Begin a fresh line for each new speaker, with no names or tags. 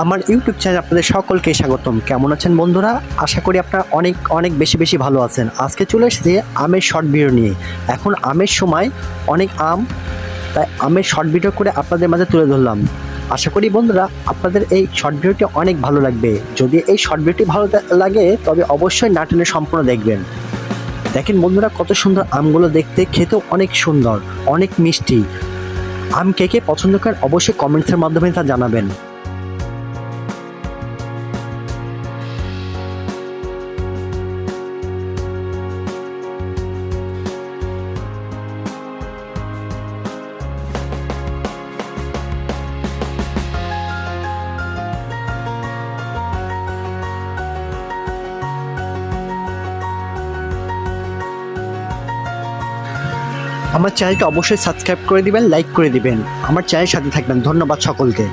আমার ইউটিউব চ্যানেলে আপনাদের সকলকে স্বাগতম। কেমন আছেন বন্ধুরা? আশা করি আপনারা অনেক অনেক বেশি ভালো আছেন। আজকে চলে এসেছি আমের শর্ট ভিডিও নিয়ে। এখন আমের সময়, অনেক আম, তাই আমের শর্ট ভিডিও করে আপনাদের মাঝে তুলে ধরলাম। আশা করি বন্ধুরা আপনাদের এই শর্ট ভিডিওটি অনেক ভালো লাগবে। যদি এই শর্ট ভিডিওটি ভালো লাগে তবে অবশ্যই না টেনে সম্পূর্ণ দেখবেন। দেখেন বন্ধুরা কত সুন্দর আমগুলো, দেখতে খেতেও অনেক সুন্দর, অনেক মিষ্টি। আম কে কে পছন্দ করেন অবশ্যই কমেন্টসের মাধ্যমে তা জানাবেন। আমার চ্যানেলটা অবশ্যই সাবস্ক্রাইব করে দিবেন, লাইক করে দিবেন, আমার চ্যানেলের সাথে থাকবেন। ধন্যবাদ সকলকে।